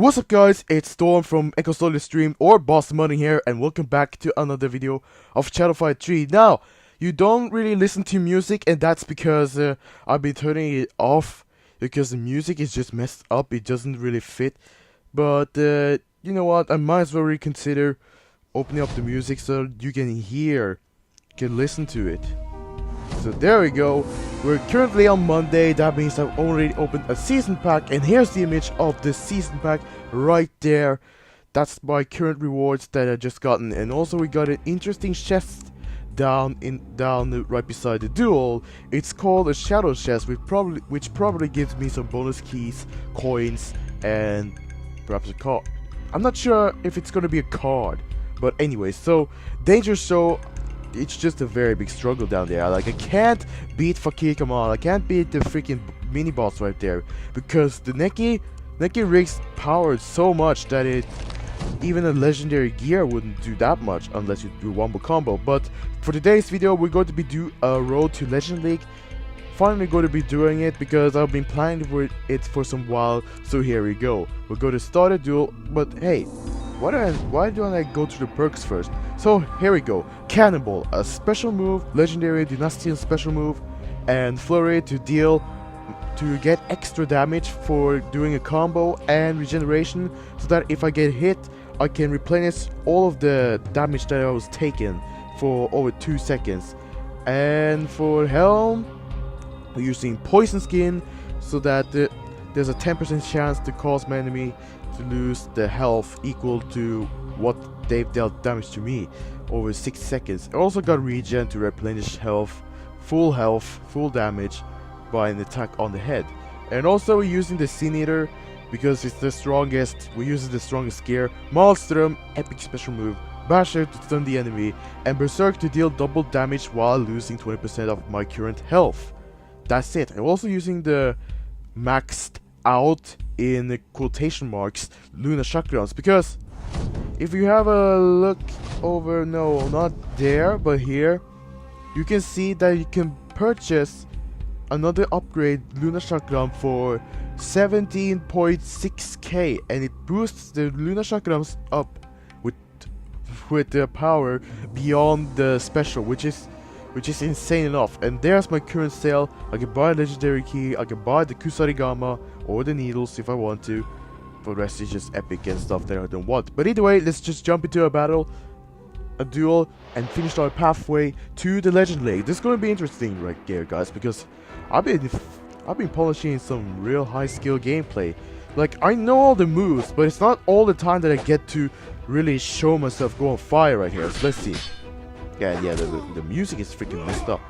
What's up guys, it's Storm from Echo Solid Stream or Boss Modding here, and welcome back to another video of Shadowfight 3. Now, you don't really listen to music, and that's because I've been turning it off because the music is just messed up, it doesn't really fit. But you know what, I might as well reconsider opening up the music so you can hear, you can listen to it. So there we go, we're currently on Monday. That means I've already opened a season pack, and here's the image of the season pack right there. That's my current rewards that I just gotten, and also we got an interesting chest down right beside the duel. It's called a shadow chest, which probably gives me some bonus keys, coins, and perhaps a card. I'm not sure if it's gonna be a card, but anyway, so Danger Show. It's just a very big struggle down there. Like, I can't beat Fakir Kamal, I can't beat the freaking mini boss right there, because the Neki rig's powered so much that even a legendary gear wouldn't do that much unless you do wombo combo. But for today's video, we're going to be do a road to Legend League. Finally going to be doing it because I've been planning for it for some while. So here we go. We're going to start a duel, but hey, why don't I go to the perks first? So here we go. Cannonball, a special move, legendary Dynastian special move, and Flurry to get extra damage for doing a combo and regeneration, so that if I get hit, I can replenish all of the damage that I was taking for over 2 seconds. And for Helm, we're using Poison Skin, so that there's a 10% chance to cause my enemy to lose the health equal to what they've dealt damage to me over 6 seconds. I also got regen to replenish health, full damage by an attack on the head. And also we're using the Sin Eater because it's the strongest. We're using the strongest gear. Maelstrom, epic special move, Basher to stun the enemy, and Berserk to deal double damage while losing 20% of my current health. That's it. I'm also using the maxed out, in quotation marks, Luna Chakrams, because if you have a look over, no, not there, but here, you can see that you can purchase another upgrade, Luna Chakram, for 17.6k, and it boosts the Luna Chakrams up with the power beyond the special, which is insane enough. And there's my current sale. I can buy a legendary key, I can buy the Kusarigama or the needles if I want to. For the rest is just epic and stuff that I don't want. But either way, let's just jump into a duel, and finish our pathway to the Legend League. This is gonna be interesting right here, guys, because I've been polishing some real high skill gameplay. Like, I know all the moves, but it's not all the time that I get to really show myself go on fire right here. So let's see. Yeah, the music is freaking messed up.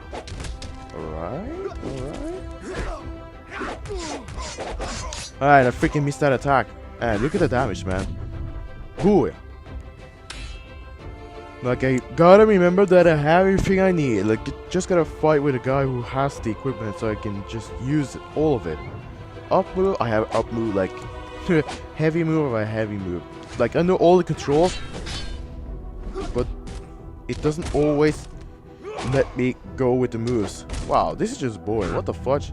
Alright. Alright, I freaking missed that attack. And look at the damage, man. Ooh. Like, I gotta remember that I have everything I need. Like, just gotta fight with a guy who has the equipment so I can just use all of it. Up move, I have up move, like, heavy move, I heavy move. Like, I know all the controls, but it doesn't always let me go with the moves. Wow, this is just boring. What the fudge?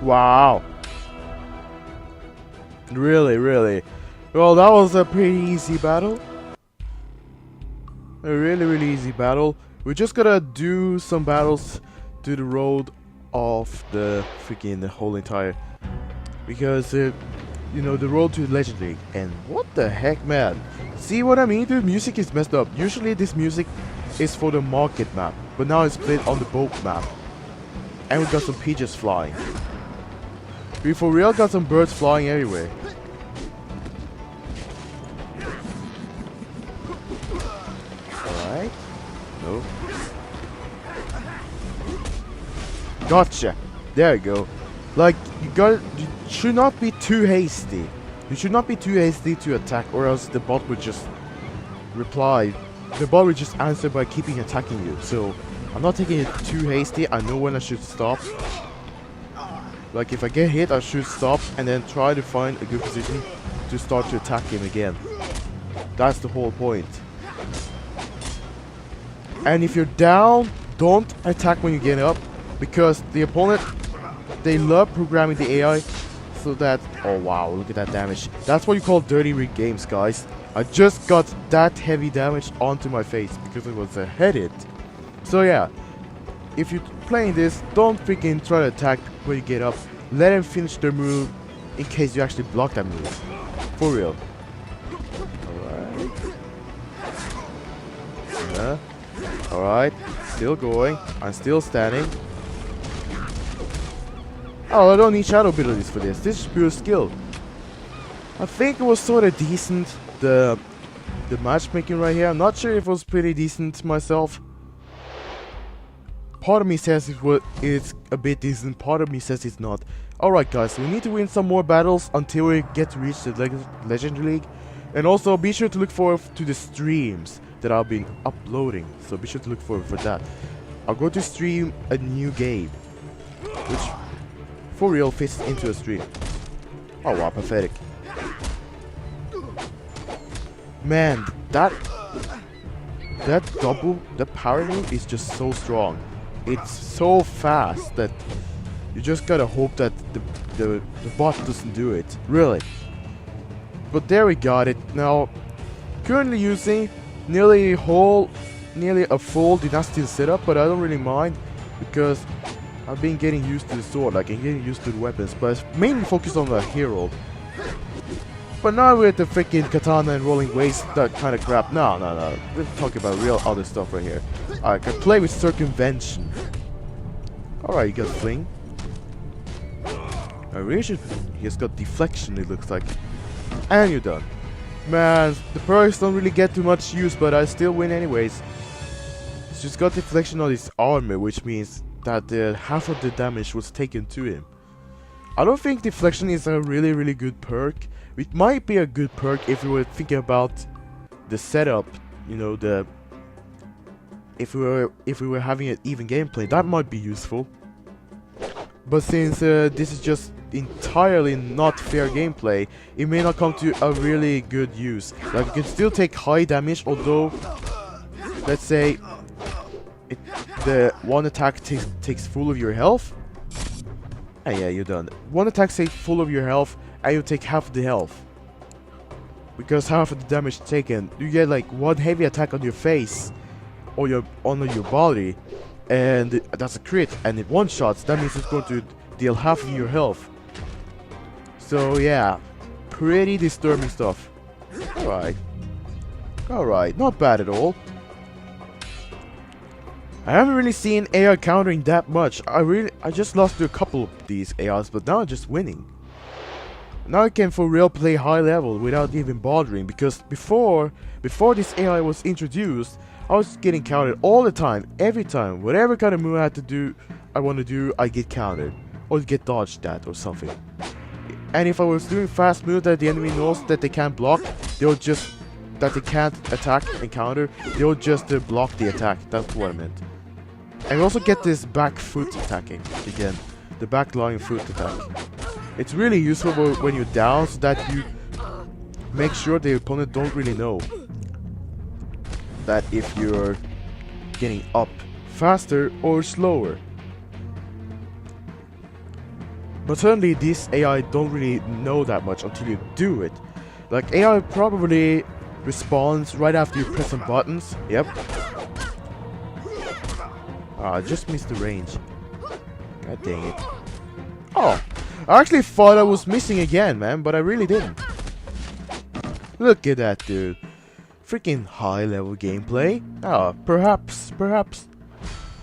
Wow. Really. Well, that was a pretty easy battle. A really easy battle. We're just gonna do some battles to the road of the freaking whole entire, because you know, the road to Legend League. And what the heck, man? See what I mean? The music is messed up. Usually this music is for the market map, but now it's played on the boat map. And we got some pigeons flying. We for real got some birds flying everywhere. Alright. No. Gotcha. There you go. Like, you should not be too hasty. You should not be too hasty to attack, or else the bot would just reply. The bot would just answer by keeping attacking you. So I'm not taking it too hasty. I know when I should stop. Like, if I get hit, I should stop and then try to find a good position to start to attack him again. That's the whole point. And if you're down, don't attack when you get up, because the opponent, they love programming the AI so that... Oh wow, look at that damage. That's what you call dirty rig games, guys. I just got that heavy damage onto my face because it was a head hit. So yeah, if you're playing this, don't freaking try to attack when you get up. Let him finish their move in case you actually block that move. For real. Alright. Yeah. Alright. Still going. I'm still standing. Oh, I don't need shadow abilities for this. This is pure skill. I think it was sort of decent. The matchmaking right here. I'm not sure if it was pretty decent myself. Part of me says it's a bit decent. Part of me says it's not. Alright guys, so we need to win some more battles until we get to reach the Legendary League. And also be sure to look forward to the streams that I've been uploading. So be sure to look forward for that. I'm going to stream a new game, which for real fits into a stream. Oh wow, pathetic. Man, that double, the power move is just so strong. It's so fast that you just gotta hope that the bot doesn't do it. Really. But there we got it. Now, currently using nearly a full Dynasty setup, but I don't really mind because I've been getting used to the sword, like I'm getting used to the weapons, but I mainly focus on the hero. But now we're at the freaking katana and rolling waist, that kind of crap. No. We're talking about real other stuff right here. I can play with circumvention. Alright, you got fling. I really should. He's got deflection, it looks like. And you're done. Man, the perks don't really get too much use, but I still win anyways. He's just got deflection on his armor, which means that half of the damage was taken to him. I don't think deflection is a really good perk. It might be a good perk if we were thinking about the setup, you know, if we were having an even gameplay, that might be useful. But since this is just entirely not fair gameplay, it may not come to a really good use. Like, you can still take high damage, although, let's say, the one attack takes full of your health. And yeah, you're done. One attack takes full of your health, and you take half the health. Because half of the damage taken, you get like one heavy attack on your face, or on your body, and that's a crit, and it one-shots. That means it's going to deal half of your health. So yeah, pretty disturbing stuff. Alright, not bad at all. I haven't really seen AI countering that much. I just lost to a couple of these AIs, but now I'm just winning. Now I can for real play high level without even bothering, because before this AI was introduced, I was getting countered all the time, every time. Whatever kind of move I want to do, I get countered. Or get dodged at or something. And if I was doing fast moves that the enemy knows that they can't block, they can't attack and counter, they'll just block the attack. That's what I meant. And you also get this back foot attacking again. The back lying foot attack. It's really useful when you're down, so that you make sure the opponent don't really know that if you're getting up faster or slower. But certainly this AI don't really know that much until you do it. Like, AI probably responds right after you press some buttons. Yep. I just missed the range. God dang it. Oh, I actually thought I was missing again, man, but I really didn't. Look at that, dude. Freaking high level gameplay. Perhaps.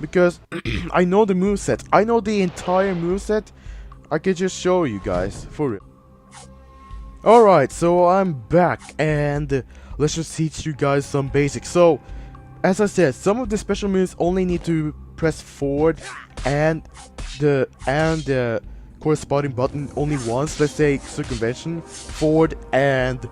Because I know the moveset. I know the entire moveset. I could just show you guys, for real. Alright, so I'm back, and let's just teach you guys some basics. So, as I said, some of the special moves only need to press forward and the corresponding button only once. Let's say circumvention, forward and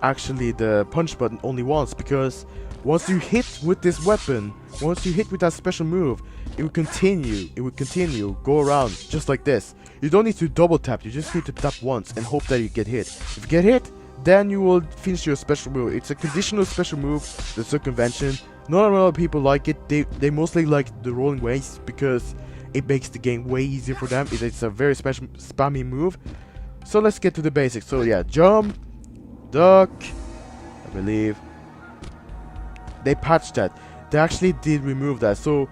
actually the punch button only once, because once you hit with this weapon, once you hit with that special move, it will continue, go around just like this. You don't need to double tap, you just need to tap once and hope that you get hit. If you get hit, then you will finish your special move. It's a conditional special move, the circumvention. Not a lot of people like it. They mostly like the rolling waist because it makes the game way easier for them. It's a very special spammy move. So let's get to the basics. So yeah, jump, duck, I believe. They patched that. They actually did remove that. So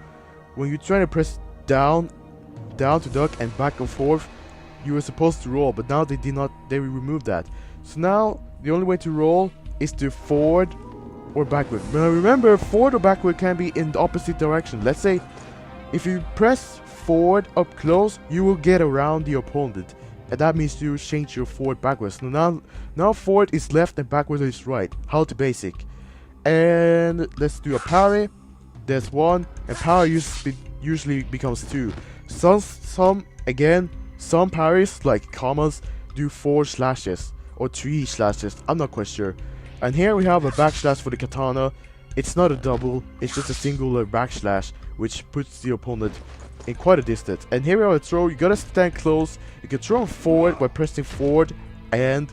when you're trying to press down to duck and back and forth, you were supposed to roll, but now they did not. They removed that. So now the only way to roll is to forward or backward. Now remember, forward or backward can be in the opposite direction. Let's say if you press forward up close, you will get around the opponent, and that means you change your forward backwards. So now forward is left and backward is right. How to basic. And let's do a parry. There's one, and parry usually becomes two. Some parries like commas do 4 slashes or 3 slashes. I'm not quite sure. And here we have a backslash for the katana. It's not a double, it's just a singular backslash, which puts the opponent in quite a distance. And here we have a throw. You gotta stand close. You can throw forward by pressing forward and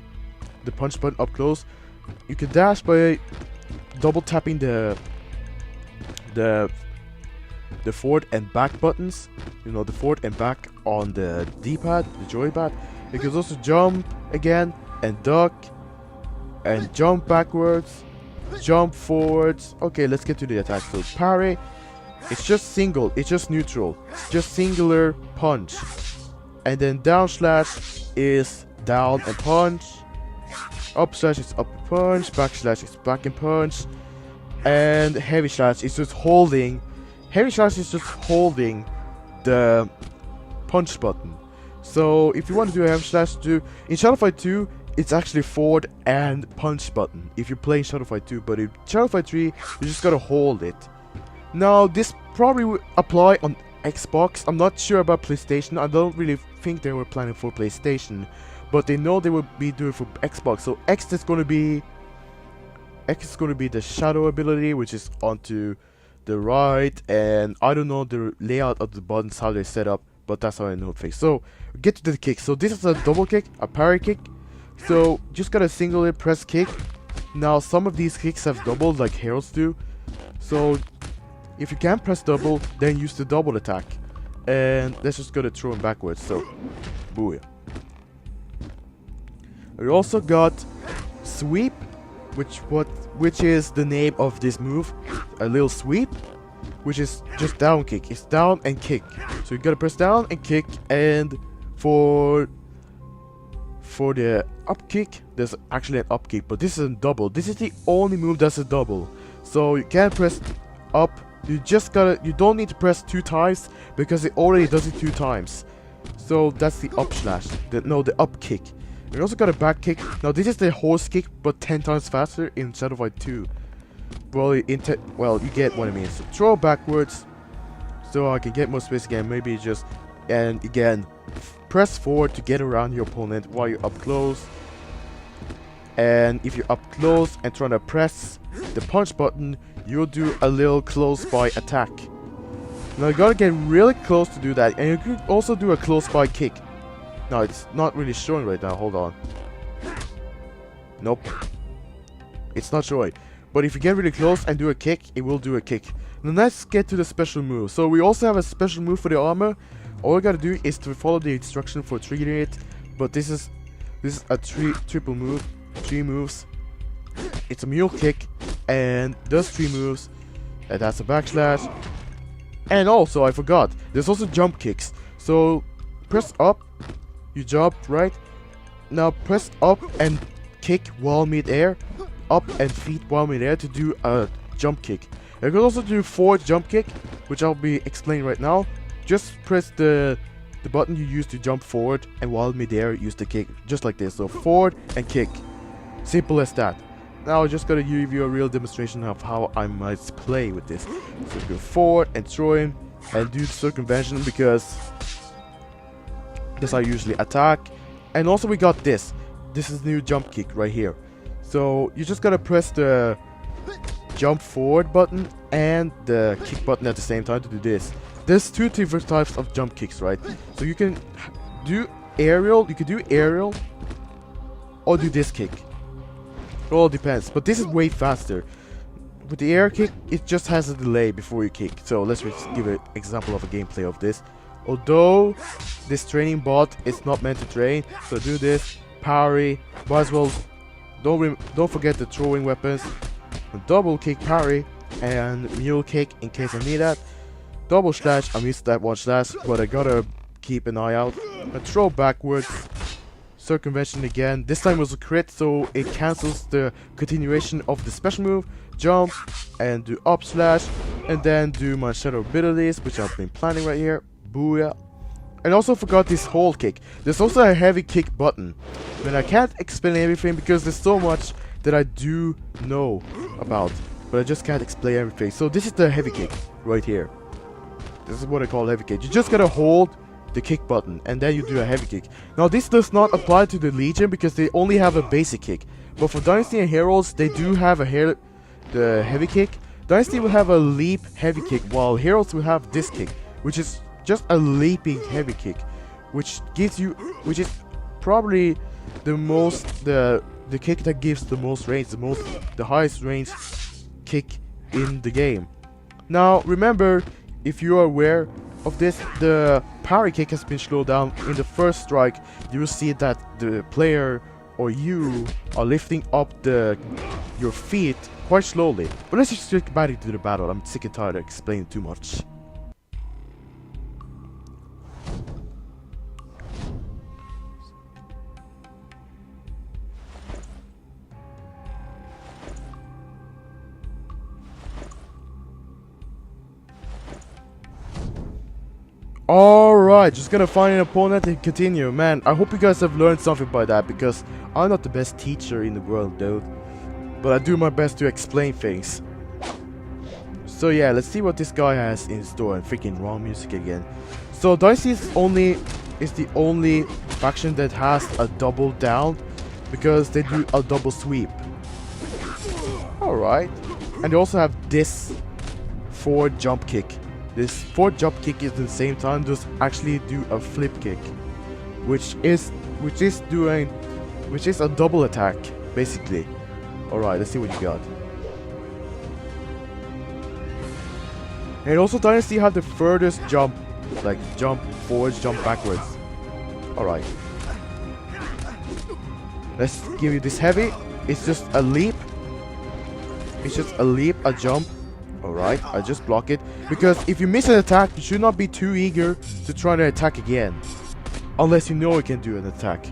the punch button up close. You can dash by double tapping the forward and back buttons, you know, the forward and back on the D-pad, the joypad. You can also jump again and duck and jump backwards, jump forwards. Okay, let's get to the attack. So parry, it's just single, it's just neutral, it's just singular punch. And then down slash is down and punch, up slash is up and punch, back slash is back and punch, and heavy slash is just holding. Heavy slash is just holding the punch button. So if you want to do a heavy slash, in Shadow Fight 2, it's actually forward and punch button if you're playing Shadow Fight 2, but in Shadow Fight 3, you just gotta hold it. Now this probably will apply on Xbox. I'm not sure about PlayStation. I don't really think they were planning for PlayStation, but they know they will be doing for Xbox. So X is gonna be the shadow ability, which is onto the right, and I don't know the layout of the buttons, how they're set up, but that's how I know things. So get to the kick. So this is a double kick, a parry kick. So just gotta single press kick. Now some of these kicks have double like Heralds do. So if you can't press double, then use the double attack. And let's just gotta throw him backwards. So booyah. We also got sweep, which is the name of this move, a little sweep, which is just down kick. It's down and kick. So you gotta press down and kick, and for the up kick, there's actually an up kick, but this is a double. This is the only move that's a double. So you can't press up. You don't need to press 2 times because it already does it 2 times. So that's the up slash. The up kick. We also got a back kick. Now this is the horse kick, but 10 times faster in Shadow Fight 2. Well, you get what I mean. So throw backwards, so I can get more space again. Maybe just, and again, press forward to get around your opponent while you're up close. And if you're up close and trying to press the punch button, you'll do a little close by attack. Now you gotta get really close to do that, and you could also do a close by kick. No, it's not really showing right now. Hold on. Nope. It's not showing. But if you get really close and do a kick, it will do a kick. Now let's get to the special move. So we also have a special move for the armor. All you gotta do is to follow the instruction for triggering it. But this is a triple move. 3 moves. It's a mule kick and does 3 moves. And that's a backslash. And also, I forgot, there's also jump kicks. So press up. You jump, right? Now press up and kick while mid-air. Up and feet while mid-air to do a jump kick. You can also do forward jump kick, which I'll be explaining right now. Just press the button you use to jump forward, and while mid-air use the kick. Just like this. So forward and kick. Simple as that. Now I just gotta give you a real demonstration of how I might play with this. So go forward and throw him and do the circumvention, because that's how I usually attack. And also we got this. This is the new jump kick right here. So you just gotta press the jump forward button and the kick button at the same time to do this. There's 2 different types of jump kicks, right? So you can do aerial, or do this kick. It all depends, but this is way faster. With the air kick, it just has a delay before you kick. So let's just give an example of a gameplay of this. Although this training bot is not meant to train, so do this, parry, might as well, don't forget the throwing weapons, double kick parry, and mule kick in case I need that, double slash, I missed that one slash, but I gotta keep an eye out, a throw backwards, circumvention again, this time was a crit, so it cancels the continuation of the special move, jump, and do up slash, and then do my shadow abilities, which I've been planning right here, booyah. And also forgot this hold kick. There's also a heavy kick button, but I can't explain everything because there's so much that I do know about, but I just can't explain everything. So this is the heavy kick right here. This is what I call heavy kick. You just gotta hold the kick button and then you do a heavy kick. Now this does not apply to the Legion because they only have a basic kick, but for Dynasty and Heroes they do have the heavy kick. Dynasty will have a leap heavy kick, while Heroes will have this kick, which is just a leaping heavy kick, which is probably the kick that gives the most range, the highest range kick in the game. Now remember, if you are aware of this, the parry kick has been slowed down. In the first strike you will see that the player or you are lifting up your feet quite slowly. But let's just get back into the battle. I'm sick and tired of explaining too much. Alright, just gonna find an opponent and continue. Man, I hope you guys have learned something by that, because I'm not the best teacher in the world, dude. But I do my best to explain things. So yeah, let's see what this guy has in store. And freaking wrong music again. So Dicey is the only faction that has a double down, because they do a double sweep. Alright. And they also have this forward jump kick. This forward jump kick is at the same time does actually do a flip kick, which is a double attack basically. Alright, let's see what you got. And also Dynasty have the furthest jump, like jump forwards, jump backwards. Alright. Let's give you this heavy. It's just a leap. It's just a leap, a jump. Alright, I just block it, because if you miss an attack, you should not be too eager to try to attack again, unless you know you can do an attack.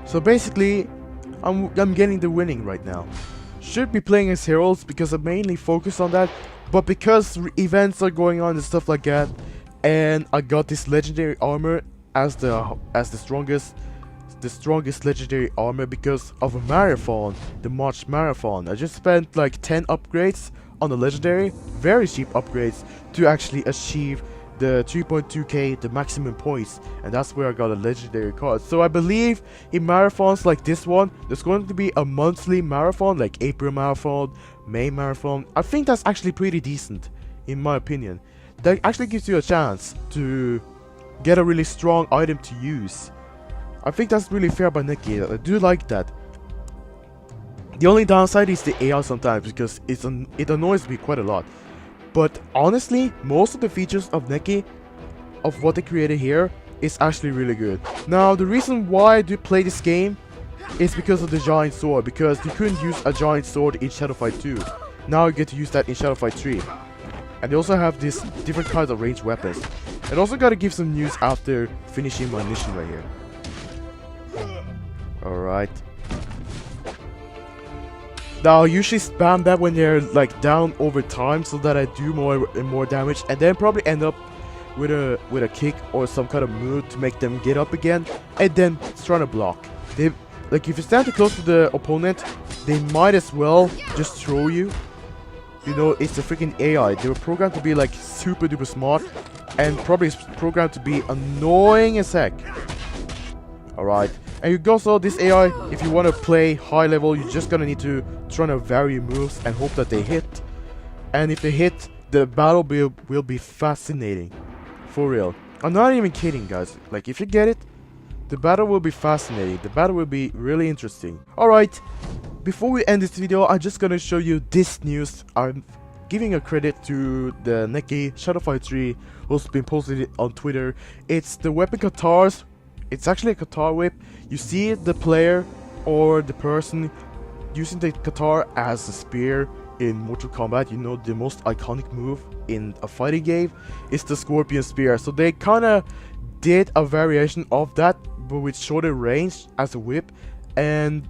So basically, I'm getting the winning right now. Should be playing as Heralds because I mainly focus on that, but because events are going on and stuff like that, and I got this legendary armor as the strongest legendary armor because of a marathon, the March Marathon. I just spent like 10 upgrades on the legendary, very cheap upgrades, to actually achieve the 3.2k, the maximum points, and that's where I got a legendary card. So I believe in marathons like this one, there's going to be a monthly marathon, like April marathon, May marathon. I think that's actually pretty decent, in my opinion. That actually gives you a chance to get a really strong item to use. I think that's really fair by Neki. I do like that. The only downside is the AI sometimes, because it annoys me quite a lot. But honestly, most of the features of Neki, of what they created here, is actually really good. Now, the reason why I do play this game is because of the giant sword, because you couldn't use a giant sword in Shadow Fight 2. Now you get to use that in Shadow Fight 3. And they also have these different kinds of ranged weapons. And also gotta give some news after finishing my mission right here. Alright. Now I usually spam that when they're like down over time, so that I do more and more damage, and then probably end up with a kick or some kind of move to make them get up again, and then trying to block. They like, if you stand too close to the opponent, they might as well just throw you. You know, it's a freaking AI. They were programmed to be like super duper smart, and probably programmed to be annoying as heck. Alright. And you also, this AI, if you want to play high level, you're just gonna need to try to vary moves and hope that they hit. And if they hit, the battle will be fascinating. For real. I'm not even kidding, guys. Like, if you get it, the battle will be fascinating. The battle will be really interesting. Alright, before we end this video, I'm just gonna show you this news. giving a credit to the Neki Shadowfire 3 who's been posted it on Twitter. It's the weapon katars. It's actually a katar whip. You see the player or the person using the katar as a spear in Mortal Kombat. You know, the most iconic move in a fighting game is the Scorpion Spear. So they kinda did a variation of that, but with shorter range as a whip, and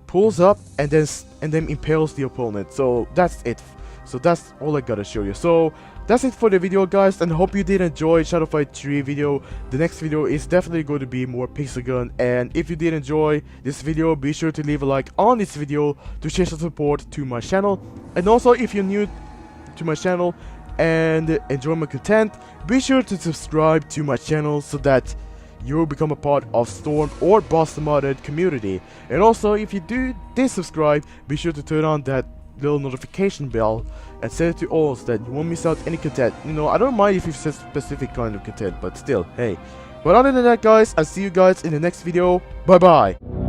pulls up and then impales the opponent. So that's it. So that's all I gotta show you. So that's it for the video, guys, and I hope you did enjoy Shadowfire 3 video. The next video is definitely going to be more Pixelgun, and if you did enjoy this video, be sure to leave a like on this video to show some support to my channel. And also, if you're new to my channel and enjoy my content, be sure to subscribe to my channel so that you'll become a part of Storm or Boss Modded community. And also, if you did subscribe, be sure to turn on that little notification bell and set it to all so that you won't miss out any content. You know, I don't mind if you set specific kind of content, but still, hey. But other than that, guys, I'll see you guys in the next video. Bye bye.